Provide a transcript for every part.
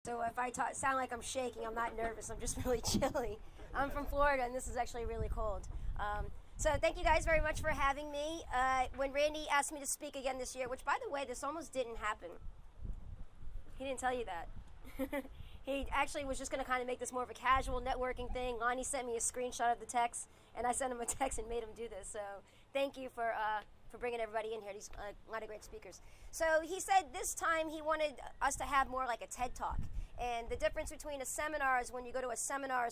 So if I sound like I'm shaking, I'm not nervous. I'm just really chilly. I'm from Florida, and this is actually really cold. So thank you guys very much for having me. When Randy asked me to speak again this year, which, by the way, this almost didn't happen. He didn't tell you that. He actually was just going to kind of make this more of a casual networking thing. Lonnie sent me a screenshot of the text, and I sent him a text and made him do this. So thank you for bringing everybody in here. These a lot of great speakers. So he said this time he wanted us to have more like a TED Talk. And the difference between a seminar is when you go to a seminar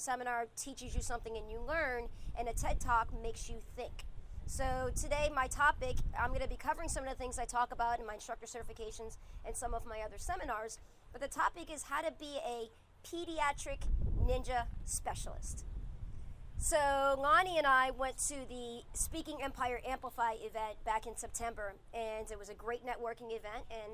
teaches you something and you learn, and a TED Talk makes you think. So today my topic, I'm going to be covering some of the things I talk about in my instructor certifications and some of my other seminars. But the topic is how to be a pediatric ninja specialist. So Lonnie and I went to the Speaking Empire Amplify event back in September, and it was a great networking event, and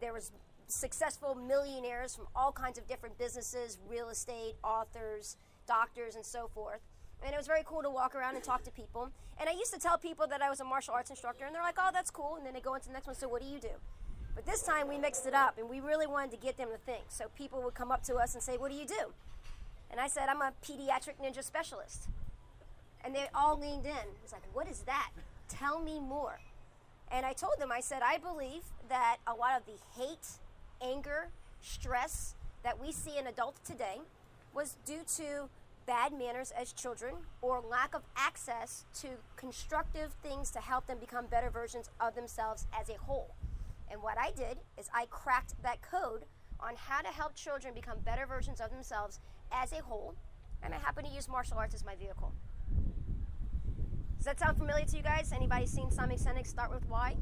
there was successful millionaires from all kinds of different businesses, real estate, authors, doctors, and so forth. And it was very cool to walk around and talk to people. And I used to tell people that I was a martial arts instructor, and they're like, oh, that's cool. And then they go into the next one, so what do you do? But this time we mixed it up, and we really wanted to get them to think. So people would come up to us and say, what do you do? And I said, I'm a pediatric ninja specialist. And they all leaned in. It was like, what is that? Tell me more. And I told them, I said, I believe that a lot of the hate, anger, stress that we see in adults today was due to bad manners as children or lack of access to constructive things to help them become better versions of themselves as a whole. And what I did is I cracked that code on how to help children become better versions of themselves as a whole, and I happen to use martial arts as my vehicle. Does that sound familiar to you guys? Anybody seen Simon Sinek Start With Why?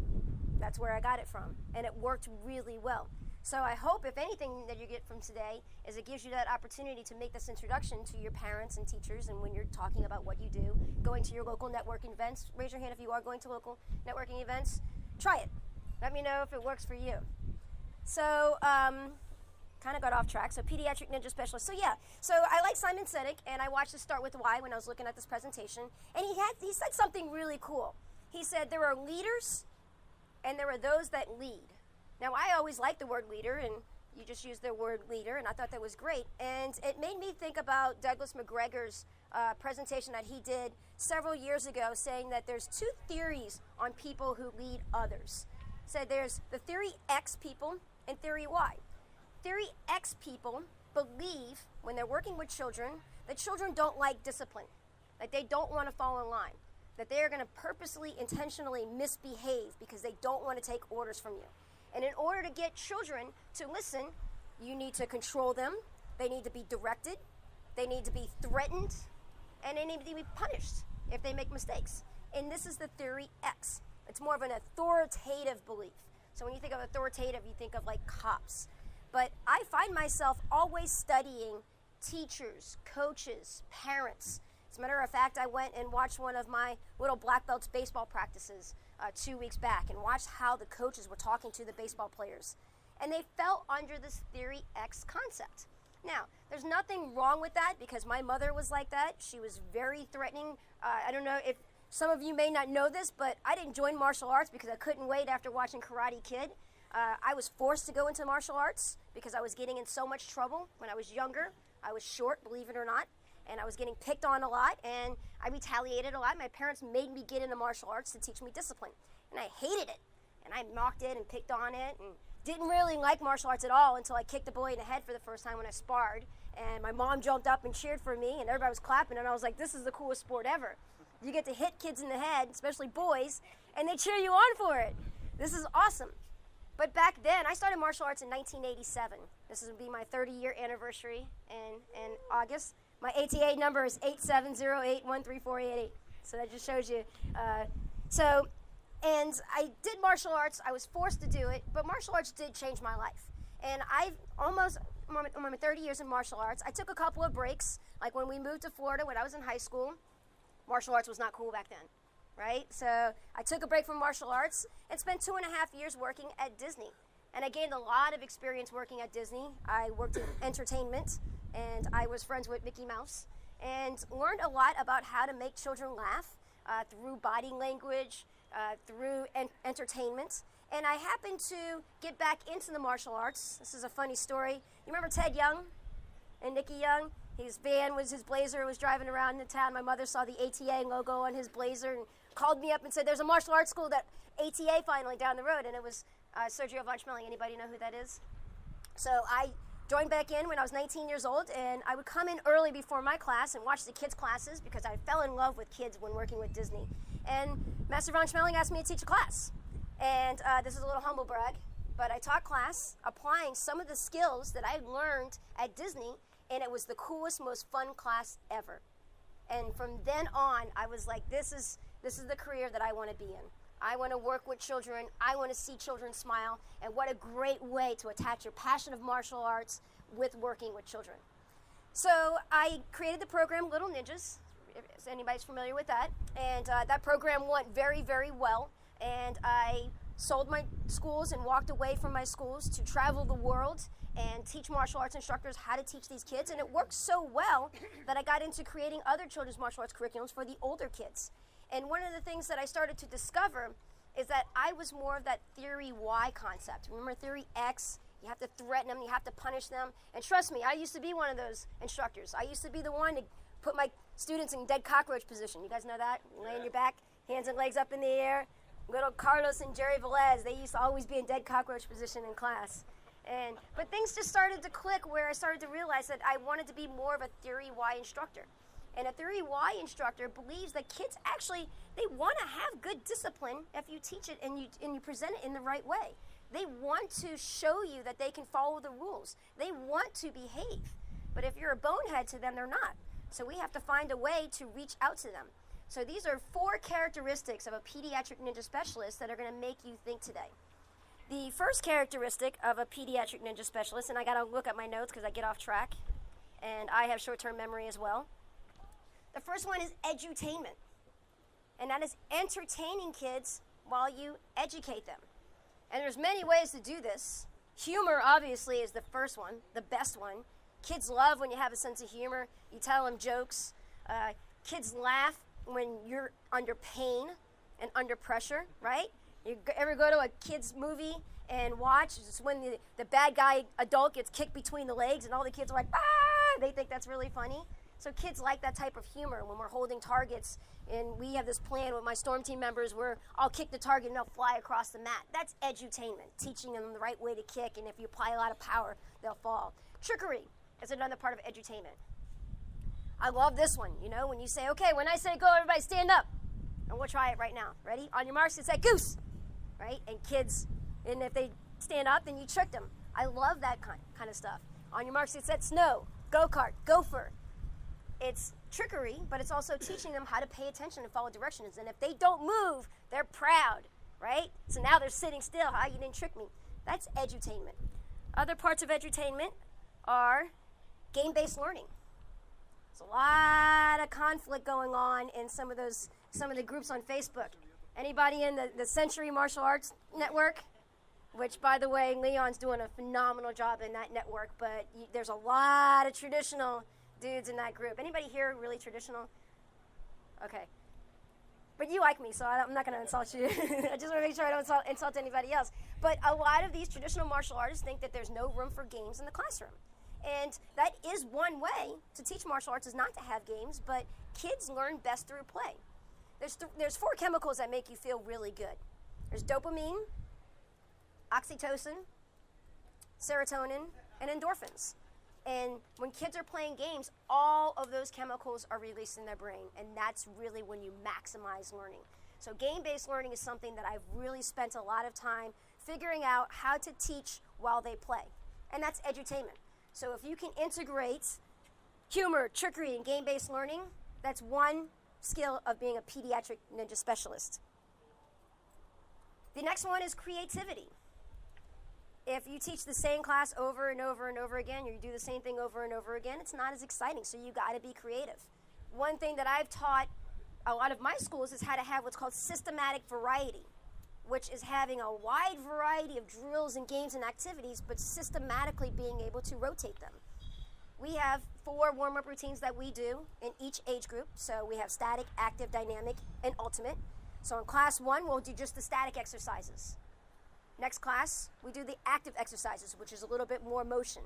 That's where I got it from, and it worked really well. So I hope, if anything that you get from today, is it gives you that opportunity to make this introduction to your parents and teachers, and when you're talking about what you do, going to your local networking events. Raise your hand if you are going to local networking events. Try it. Let me know if it works for you. So, kind of got off track. So, pediatric ninja specialist. So, yeah. So, I like Simon Sinek, and I watched it Start With Why when I was looking at this presentation. And he said something really cool. He said there are leaders, and there are those that lead. Now, I always liked the word leader, and you just used the word leader, and I thought that was great. And it made me think about Douglas McGregor's presentation that he did several years ago, saying that there's two theories on people who lead others. So there's the theory X people and theory Y. Theory X people believe when they're working with children that children don't like discipline, that they don't want to fall in line, that they are going to purposely, intentionally misbehave because they don't want to take orders from you. And in order to get children to listen, you need to control them, they need to be directed, they need to be threatened, and they need to be punished if they make mistakes. And this is the theory X. It's more of an authoritative belief. So when you think of authoritative, you think of like cops. But I find myself always studying teachers, coaches, parents. As a matter of fact, I went and watched one of my little black belts baseball practices 2 weeks back and watched how the coaches were talking to the baseball players. And they fell under this theory X concept. Now, there's nothing wrong with that because my mother was like that. She was very threatening. I don't know if some of you may not know this, but I didn't join martial arts because I couldn't wait after watching Karate Kid. I was forced to go into martial arts because I was getting in so much trouble when I was younger. I was short, believe it or not, and I was getting picked on a lot, and I retaliated a lot. My parents made me get into martial arts to teach me discipline, and I hated it. And I mocked it and picked on it and didn't really like martial arts at all until I kicked a boy in the head for the first time when I sparred. And my mom jumped up and cheered for me, and everybody was clapping, and I was like, this is the coolest sport ever. You get to hit kids in the head, especially boys, and they cheer you on for it. This is awesome. But back then, I started martial arts in 1987. This will be my 30-year anniversary in August. My ATA number is 8708134888. So that just shows you. And I did martial arts. I was forced to do it, but martial arts did change my life. And I've almost, my 30 years in martial arts, I took a couple of breaks. Like when we moved to Florida when I was in high school, martial arts was not cool back then, right? So I took a break from martial arts and spent 2.5 years working at Disney. And I gained a lot of experience working at Disney. I worked in entertainment, and I was friends with Mickey Mouse, and learned a lot about how to make children laugh through body language, through entertainment. And I happened to get back into the martial arts. This is a funny story. You remember Ted Young and Nicky Young? His van was his blazer, was driving around the town. My mother saw the ATA logo on his blazer and called me up and said, there's a martial arts school that ATA finally down the road. And it was Sergio Von Schmeling. Anybody know who that is? So I joined back in when I was 19 years old, and I would come in early before my class and watch the kids' classes because I fell in love with kids when working with Disney. And Master Von Schmeling asked me to teach a class. And this is a little humble brag, but I taught class applying some of the skills that I had learned at Disney, and it was the coolest, most fun class ever. And from then on, I was like, this is the career that I want to be in. I want to work with children. I want to see children smile. And what a great way to attach your passion of martial arts with working with children. So I created the program Little Ninjas, if anybody's familiar with that. And that program went very, very well. And I sold my schools and walked away from my schools to travel the world and teach martial arts instructors how to teach these kids. And it worked so well that I got into creating other children's martial arts curriculums for the older kids. And one of the things that I started to discover is that I was more of that theory Y concept. Remember theory X? You have to threaten them, you have to punish them. And trust me, I used to be one of those instructors. I used to be the one to put my students in dead cockroach position. You guys know that? You lay on your back, hands and legs up in the air. Little Carlos and Jerry Velez, they used to always be in dead cockroach position in class. But things just started to click where I started to realize that I wanted to be more of a theory Y instructor. And a theory Y instructor believes that kids actually, they want to have good discipline if you teach it and you present it in the right way. They want to show you that they can follow the rules. They want to behave. But if you're a bonehead to them, they're not. So we have to find a way to reach out to them. So these are 4 characteristics of a pediatric ninja specialist that are going to make you think today. The first characteristic of a pediatric ninja specialist, and I got to look at my notes because I get off track, and I have short-term memory as well. The first one is edutainment, and that is entertaining kids while you educate them. And there's many ways to do this. Humor, obviously, is the first one, the best one. Kids love when you have a sense of humor. You tell them jokes. Kids laugh when you're under pain and under pressure, right? You ever go to a kid's movie and watch? It's when the bad guy adult gets kicked between the legs and all the kids are like, ah! They think that's really funny. So kids like that type of humor when we're holding targets, and we have this plan with my storm team members where I'll kick the target and they'll fly across the mat. That's edutainment, teaching them the right way to kick, and if you apply a lot of power, they'll fall. Trickery is another part of edutainment. I love this one, you know, when you say, okay, when I say go, everybody stand up. And we'll try it right now. Ready? On your marks, it's like goose, right? And kids, and if they stand up, then you trick them. I love that kind of stuff. On your marks, it's at snow, go-kart, gopher. It's trickery, but it's also teaching them how to pay attention and follow directions. And if they don't move, they're proud, right? So now they're sitting still. How you didn't trick me. That's edutainment. Other parts of edutainment are game-based learning. There's a lot of conflict going on in some of the groups on Facebook. Anybody in the Century Martial Arts Network? Which, by the way, Leon's doing a phenomenal job in that network, but there's a lot of traditional dudes in that group. Anybody here really traditional? Okay. But you like me, so I'm not going to insult you. I just want to make sure I don't insult anybody else. But a lot of these traditional martial artists think that there's no room for games in the classroom. And that is one way to teach martial arts, is not to have games, but kids learn best through play. There's 4 chemicals that make you feel really good. There's dopamine, oxytocin, serotonin, and endorphins. And when kids are playing games, all of those chemicals are released in their brain, and that's really when you maximize learning. So game-based learning is something that I've really spent a lot of time figuring out how to teach while they play, and that's edutainment. So if you can integrate humor, trickery, and game-based learning, that's one skill of being a pediatric ninja specialist. The next one is creativity. If you teach the same class over and over and over again, or you do the same thing over and over again, it's not as exciting, so you got to be creative. One thing that I've taught a lot of my schools is how to have what's called systematic variety, which is having a wide variety of drills and games and activities, but systematically being able to rotate them. We have 4 warm-up routines that we do in each age group. So we have static, active, dynamic, and ultimate. So in class 1, we'll do just the static exercises. Next class, we do the active exercises, which is a little bit more motion.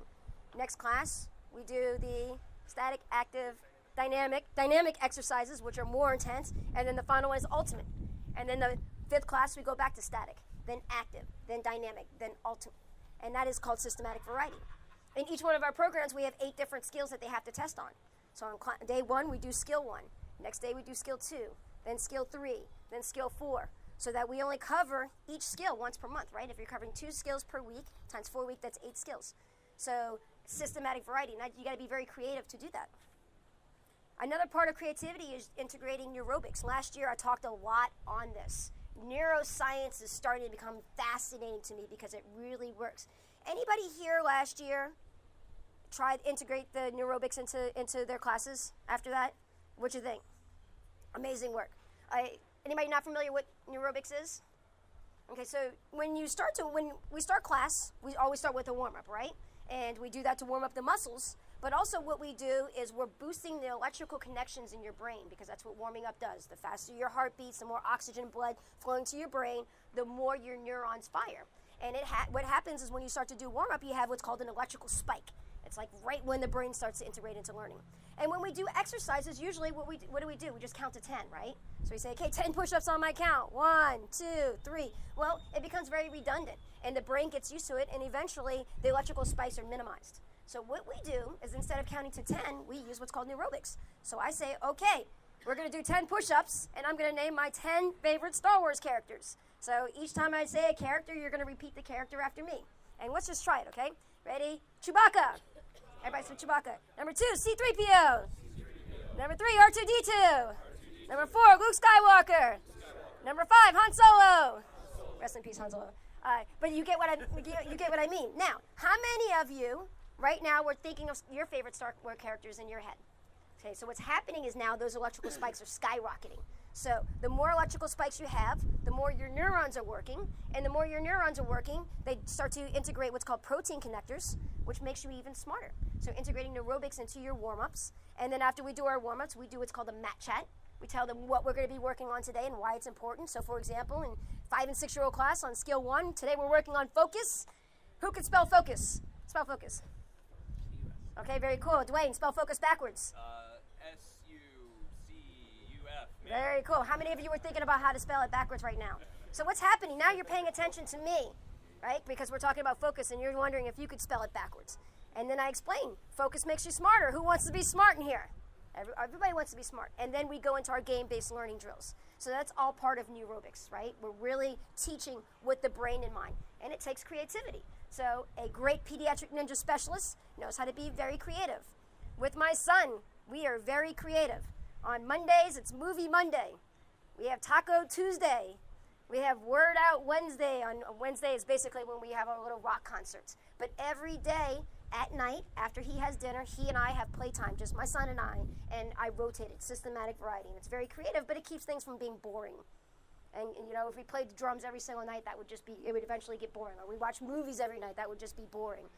Next class, we do the static, active, dynamic exercises, which are more intense. And then the final one is ultimate. And then the fifth class, we go back to static, then active, then dynamic, then ultimate. And that is called systematic variety. In each one of our programs, we have 8 different skills that they have to test on. So on day 1, we do skill 1. Next day, we do skill 2, then skill 3, then skill 4. So that we only cover each skill once per month, right? If you're covering 2 skills per week, times 4 weeks, that's 8 skills. So systematic variety. Now, you got to be very creative to do that. Another part of creativity is integrating neurobics. Last year, I talked a lot on this. Neuroscience is starting to become fascinating to me because it really works. Anybody here last year tried to integrate the neurobics into their classes after that? What'd you think? Amazing work. Anybody not familiar with neurobics is? Okay, so when we start class, we always start with a warm-up, right? And we do that to warm up the muscles. But also what we do is we're boosting the electrical connections in your brain because that's what warming up does. The faster your heart beats, the more oxygen blood flowing to your brain, the more your neurons fire. And what happens is when you start to do warm-up, you have what's called an electrical spike. It's like right when the brain starts to integrate into learning. And when we do exercises, usually what do? We just count to 10, right? So we say, okay, 10 push-ups on my count. 1, 2, 3. Well, it becomes very redundant, and the brain gets used to it, and eventually the electrical spikes are minimized. So what we do is instead of counting to 10, we use what's called neurobics. So I say, okay, we're going to do 10 push-ups, and I'm going to name my 10 favorite Star Wars characters. So each time I say a character, you're going to repeat the character after me. And let's just try it, okay? Ready? Chewbacca. Everybody say Chewbacca. Number 2, C-3PO. Number 3, R2-D2. Number 4, Luke Skywalker. Number 5, Han Solo. Rest in peace, Han Solo. But you get what I mean. Now, how many of you right now were thinking of your favorite Star Wars characters in your head? Okay, so what's happening is now those electrical spikes are skyrocketing. So the more electrical spikes you have, the more your neurons are working, and the more your neurons are working, they start to integrate what's called protein connectors, which makes you even smarter. So integrating neurobics into your warm-ups, and then after we do our warm-ups, we do what's called a mat chat. We tell them what we're going to be working on today and why it's important. So for example, in 5 and 6-year-old class on skill 1, today we're working on focus. Who can spell focus? Spell focus. Okay, very cool. Dwayne, spell focus backwards. S-U-C-U-F. Very cool. How many of you were thinking about how to spell it backwards right now? So what's happening? Now you're paying attention to me, right? Because we're talking about focus, and you're wondering if you could spell it backwards. And then I explain, focus makes you smarter. Who wants to be smart in here? Everybody wants to be smart. And then we go into our game-based learning drills. So that's all part of neurobics, right? We're really teaching with the brain in mind. And it takes creativity. So a great pediatric ninja specialist knows how to be very creative. With my son, we are very creative. On Mondays, it's Movie Monday. We have Taco Tuesday. We have Word Out Wednesday. On Wednesday is basically when we have our little rock concerts. But every day at night, after he has dinner, he and I have playtime, just my son and I rotate it, systematic variety. And it's very creative, but it keeps things from being boring. And you know, if we played drums every single night, it would eventually get boring. Or we watch movies every night, that would just be boring.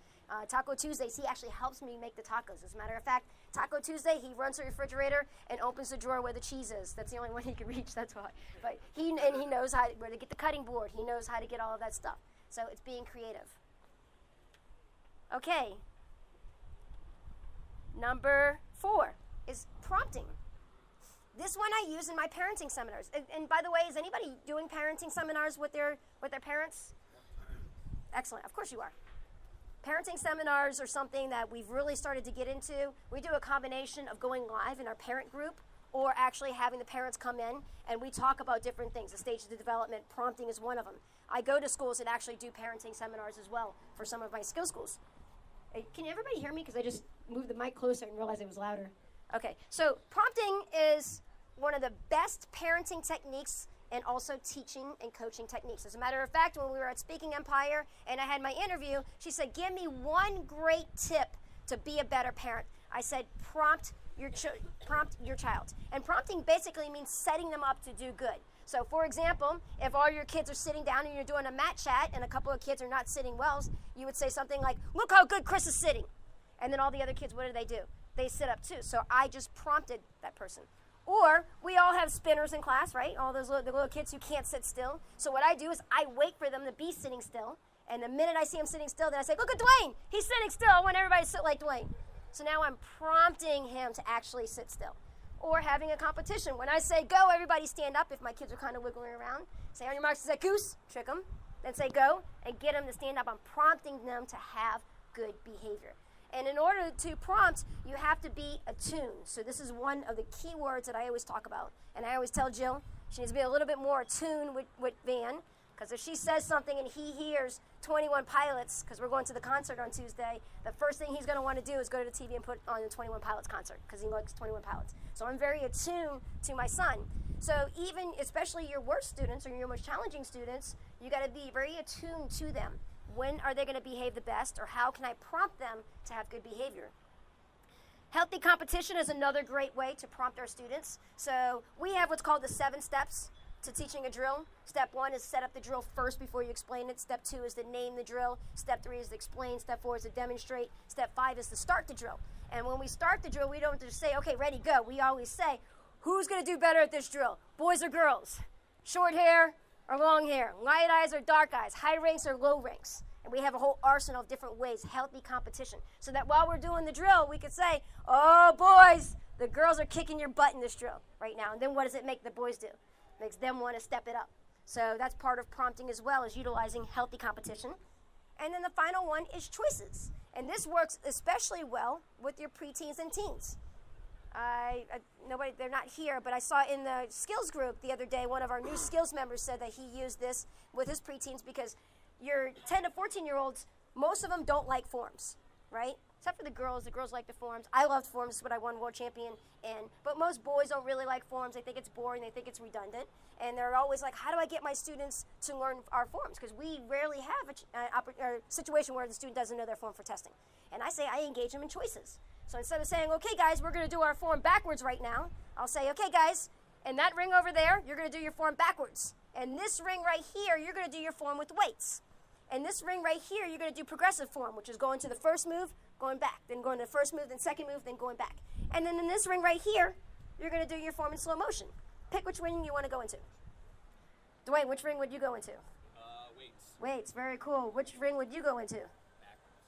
Taco Tuesdays, he actually helps me make the tacos. As a matter of fact, Taco Tuesday, he runs to the refrigerator and opens the drawer where the cheese is. That's the only one he can reach, that's why. But he knows where to get the cutting board. He knows how to get all of that stuff. So it's being creative. Okay. Number 4 is prompting. This one I use in my parenting seminars. And by the way, is anybody doing parenting seminars with their parents? Excellent. Of course you are. Parenting seminars are something that we've really started to get into. We do a combination of going live in our parent group or actually having the parents come in and we talk about different things. The stages of development, prompting is one of them. I go to schools and actually do parenting seminars as well for some of my skill schools. Hey, can everybody hear me? Because I just moved the mic closer and realized it was louder. Okay, so prompting is one of the best parenting techniques and also teaching and coaching techniques. As a matter of fact, when we were at Speaking Empire and I had my interview, she said, give me one great tip to be a better parent. I said, prompt your child. And prompting basically means setting them up to do good. So for example, if all your kids are sitting down and you're doing a mat chat and a couple of kids are not sitting well, you would say something like, look how good Chris is sitting. And then all the other kids, what do? They sit up too. So I just prompted that person. Or we all have spinners in class, right? All those the little kids who can't sit still. So what I do is I wait for them to be sitting still. And the minute I see them sitting still, then I say, look at Dwayne. He's sitting still. I want everybody to sit like Dwayne. So now I'm prompting him to actually sit still. Or having a competition. When I say go, everybody stand up if my kids are kind of wiggling around. Say on your marks, set goose, trick them. Then say go and get them to stand up. I'm prompting them to have good behavior. And in order to prompt, you have to be attuned. So this is one of the key words that I always talk about. And I always tell Jill, she needs to be a little bit more attuned with Van. Because if she says something and he hears 21 Pilots, because we're going to the concert on Tuesday, the first thing he's going to want to do is go to the TV and put on the 21 Pilots concert, because he likes 21 Pilots. So I'm very attuned to my son. So even, especially your worst students or your most challenging students, you got to be very attuned to them. When are they going to behave the best, or how can I prompt them to have good behavior? Healthy competition is another great way to prompt our students. So we have what's called the 7 steps to teaching a drill. Step 1 is set up the drill first before you explain it. Step 2 is to name the drill. Step 3 is to explain. Step 4 is to demonstrate. Step 5 is to start the drill. And when we start the drill, we don't just say, okay, ready, go. We always say, who's going to do better at this drill? Boys or girls? Short hair or long hair? Light eyes or dark eyes? High ranks or low ranks? And we have a whole arsenal of different ways, healthy competition. So that while we're doing the drill, we could say, oh, boys, the girls are kicking your butt in this drill right now. And then what does it make the boys do? It makes them want to step it up. So that's part of prompting as well, is utilizing healthy competition. And then the final one is choices. And this works especially well with your preteens and teens. Nobody, they're not here, but I saw in the skills group the other day, one of our new skills members said that he used this with his preteens because your 10 to 14-year-olds, most of them don't like forms, right? Except for the girls like the forms. I loved forms, this is what I won world champion in. But most boys don't really like forms. They think it's boring, they think it's redundant. And they're always like, how do I get my students to learn our forms? Because we rarely have a situation where the student doesn't know their form for testing. And I say I engage them in choices. So instead of saying, okay guys, we're gonna do our form backwards right now, I'll say, okay guys, in that ring over there, you're gonna do your form backwards. And this ring right here, you're gonna do your form with weights. And this ring right here, you're going to do progressive form, which is going to the first move, going back, then going to the first move, then second move, then going back. And then in this ring right here, you're going to do your form in slow motion. Pick which ring you want to go into. Dwayne, which ring would you go into? Weights. Weights, very cool. Which ring would you go into?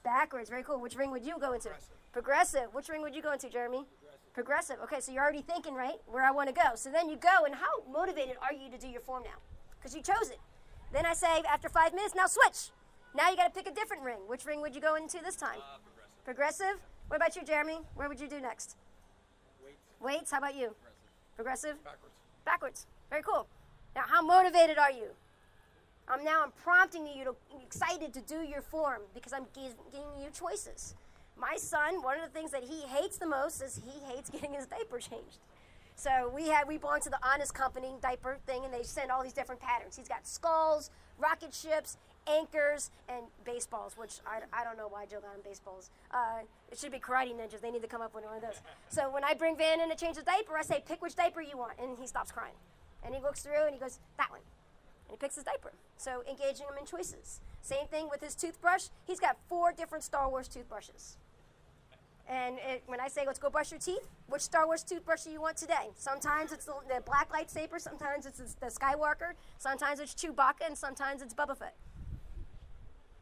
Backwards, very cool. Which ring would you go into? Progressive. Which ring would you go into, Jeremy? Progressive. Okay, so you're already thinking, right, where I want to go. So then you go, and how motivated are you to do your form now? Because you chose it. Then I say, after 5 minutes, now switch. Now you got to pick a different ring. Which ring would you go into this time? Progressive. What about you, Jeremy? Where would you do next? Weights. Weights. How about you? Progressive. Progressive? Backwards. Very cool. Now, how motivated are you? I'm prompting you to excited to do your form because I'm giving you choices. My son, one of the things that he hates the most is he hates getting his diaper changed. So we belong to the Honest Company diaper thing, and they send all these different patterns. He's got skulls, rocket ships, anchors, and baseballs, which I don't know why Joe got him baseballs. It should be Karate Ninjas. They need to come up with one of those. So when I bring Van in to change the diaper, I say, pick which diaper you want, and he stops crying. And he looks through, and he goes, that one. And he picks his diaper. So engaging him in choices. Same thing with his toothbrush. He's got 4 different Star Wars toothbrushes. And when I say, let's go brush your teeth, which Star Wars toothbrush do you want today? Sometimes it's the black lightsaber, sometimes it's the Skywalker, sometimes it's Chewbacca, and sometimes it's Boba Fett.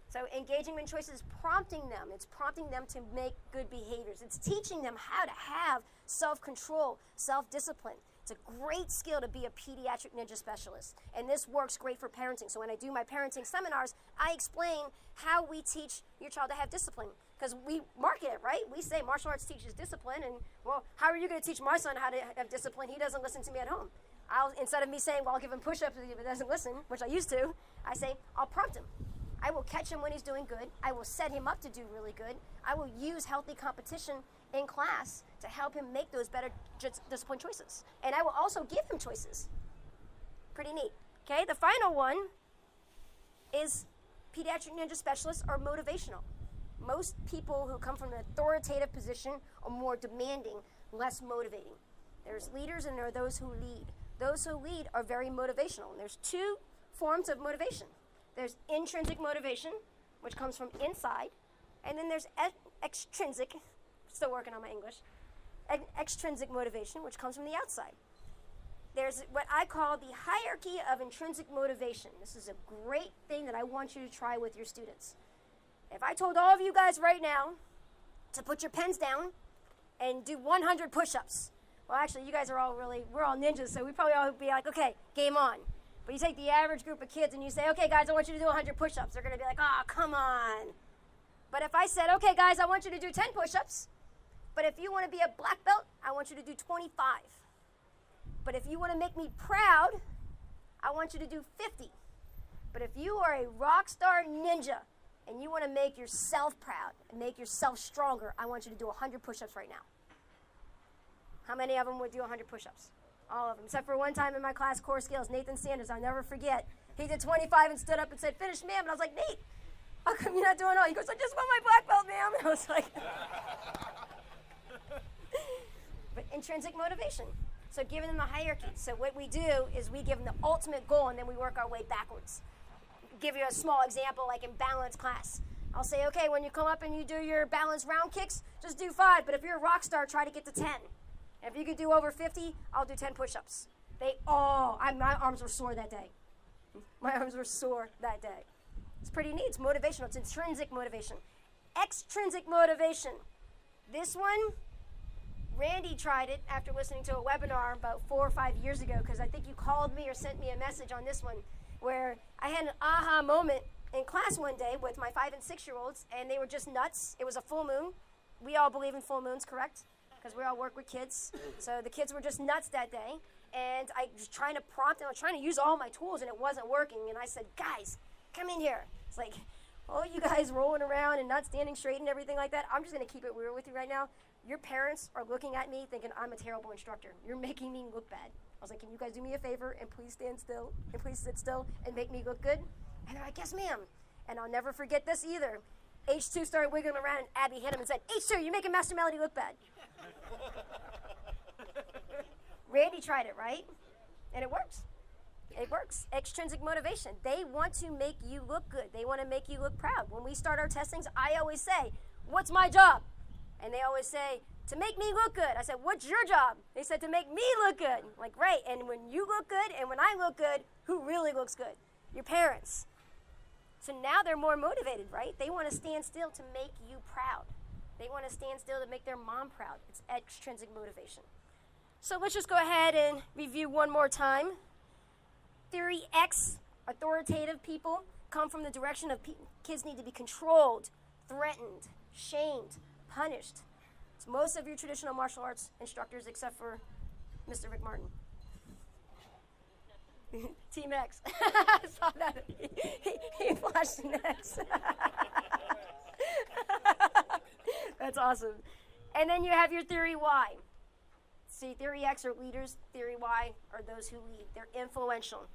So engaging in choices is prompting them. It's prompting them to make good behaviors. It's teaching them how to have self-control, self-discipline. It's a great skill to be a pediatric ninja specialist. And this works great for parenting. So when I do my parenting seminars, I explain how we teach your child to have discipline. Because we market it, right? We say martial arts teaches discipline. And, well, how are you going to teach my son how to have discipline? He doesn't listen to me at home. Instead of me saying, well, I'll give him push-ups if he doesn't listen, which I used to, I say, I'll prompt him. I will catch him when he's doing good. I will set him up to do really good. I will use healthy competition in class to help him make those better discipline choices. And I will also give him choices. Pretty neat. Okay, the final one is pediatric ninja specialists are motivational. Most people who come from an authoritative position are more demanding, less motivating. There's leaders and there are those who lead. Those who lead are very motivational. And there's 2 forms of motivation. There's intrinsic motivation, which comes from inside, and then there's extrinsic, still working on my English, extrinsic motivation, which comes from the outside. there's what I call the hierarchy of intrinsic motivation. This is a great thing that I want you to try with your students. If I told all of you guys right now to put your pens down and do 100 push-ups, well, actually, you guys are all we're all ninjas, so we probably all be like, okay, game on. But you take the average group of kids and you say, okay, guys, I want you to do 100 push-ups. They're going to be like, oh, come on. But if I said, okay, guys, I want you to do 10 push-ups, but if you want to be a black belt, I want you to do 25. But if you want to make me proud, I want you to do 50. But if you are a rock star ninja and you want to make yourself proud and make yourself stronger, I want you to do 100 push-ups right now. How many of them would do 100 push-ups? All of them. Except for one time in my class, core skills, Nathan Sanders, I'll never forget. He did 25 and stood up and said, finish, ma'am. And I was like, Nate, how come you're not doing all? He goes, I just want my black belt, ma'am. And I was like, but intrinsic motivation. So giving them a hierarchy. So what we do is we give them the ultimate goal, and then we work our way backwards. Give you a small example, like in balance class. I'll say, okay, when you come up and you do your balance round kicks, just do 5. But if you're a rock star, try to get to 10. If you could do over 50, I'll do 10 push-ups. My arms were sore that day. My arms were sore that day. It's pretty neat. It's motivational. It's intrinsic motivation. Extrinsic motivation. This one, Randy tried it after listening to a webinar about 4 or 5 years ago, because I think you called me or sent me a message on this one, where I had an aha moment in class one day with my 5 and 6-year-olds, and they were just nuts. It was a full moon. We all believe in full moons, correct? Because we all work with kids. So the kids were just nuts that day. And I was trying to prompt them. I was trying to use all my tools, and it wasn't working. And I said, guys, come in here. It's like, oh, you guys rolling around and not standing straight and everything like that. I'm just going to keep it real with you right now. Your parents are looking at me thinking I'm a terrible instructor. You're making me look bad. I was like, can you guys do me a favor and please stand still and please sit still and make me look good? And they're like, yes, ma'am. And I'll never forget this either. H2 started wiggling around, and Abby hit him and said, H2, you're making Master Melody look bad. Randy tried it, right? And it works. It works. Extrinsic motivation. They want to make you look good. They want to make you look proud. When we start our testings, I always say, what's my job? And they always say, to make me look good. I said, what's your job? They said, to make me look good. I'm like, right. And when you look good and when I look good, who really looks good? Your parents. So now they're more motivated, right? They want to stand still to make you proud. They want to stand still to make their mom proud. It's extrinsic motivation. So let's just go ahead and review one more time. Theory X, authoritative people, come from the direction of kids need to be controlled, threatened, shamed, punished. It's most of your traditional martial arts instructors except for Mr. Rick Martin. Team X. I saw that. He flashed an X. That's awesome. And then you have your theory Y. See, theory X are leaders. Theory Y are those who lead. They're influential.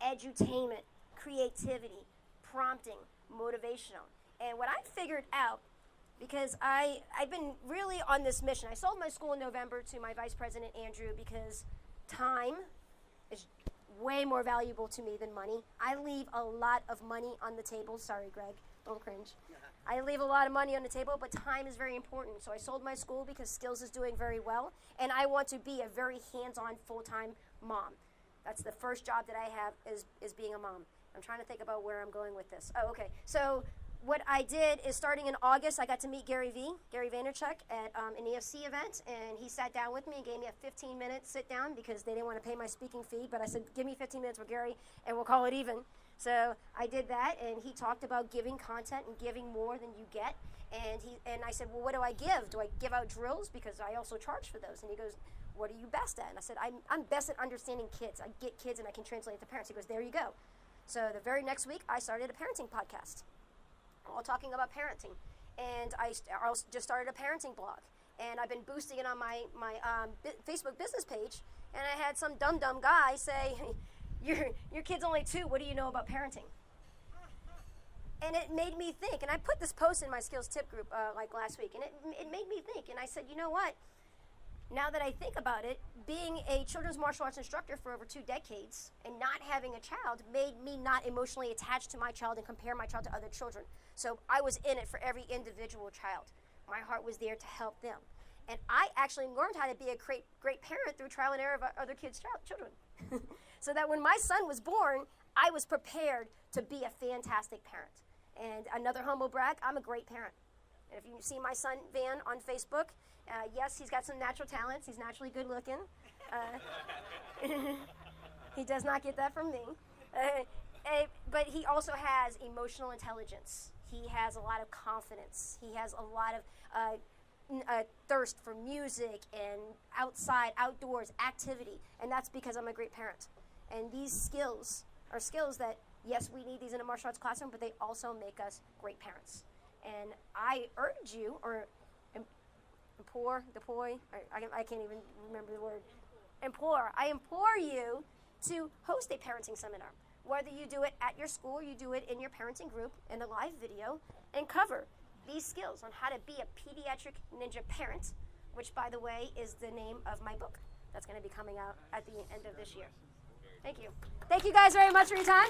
Edutainment, creativity, prompting, motivational. And what I figured out, because I've been really on this mission. I sold my school in November to my vice president, Andrew, because time is way more valuable to me than money. I leave a lot of money on the table. Sorry, Greg, don't cringe. I leave a lot of money on the table, but time is very important. So I sold my school because Skills is doing very well, and I want to be a very hands-on, full-time mom. That's the first job that I have is being a mom. I'm trying to think about where I'm going with this. Oh, okay. So what I did is starting in August, I got to meet Gary Vaynerchuk at an EFC event, and he sat down with me and gave me a 15-minute sit-down because they didn't want to pay my speaking fee, but I said, give me 15 minutes with Gary, and we'll call it even. So I did that, and he talked about giving content and giving more than you get, and I said, well, what do I give? Do I give out drills? Because I also charge for those. And he goes, what are you best at? And I said, I'm best at understanding kids. I get kids, and I can translate it to parents. He goes, there you go. So the very next week, I started a parenting podcast, all talking about parenting. And I also just started a parenting blog. And I've been boosting it on my Facebook business page. And I had some dumb guy say, your kid's only 2. What do you know about parenting? And it made me think. And I put this post in my skills tip group like last week. And it made me think. And I said, you know what? Now that I think about it, being a children's martial arts instructor for over 2 decades and not having a child made me not emotionally attached to my child and compare my child to other children. So I was in it for every individual child. My heart was there to help them. And I actually learned how to be a great parent through trial and error of other kids' children. So that when my son was born, I was prepared to be a fantastic parent. And another humble brag, I'm a great parent. And if you see my son, Van, on Facebook, yes, he's got some natural talents. He's naturally good looking. He does not get that from me. But he also has emotional intelligence. He has a lot of confidence. He has a lot of thirst for music and outdoors, activity. And that's because I'm a great parent. And these skills are skills that, yes, we need these in a martial arts classroom, but they also make us great parents. And I urge you, or I can't even remember the word. I implore you to host a parenting seminar. Whether you do it at your school or you do it in your parenting group in a live video, and cover these skills on how to be a pediatric ninja parent, which, by the way, is the name of my book that's going to be coming out at the end of this year. Thank you. Thank you guys very much for your time.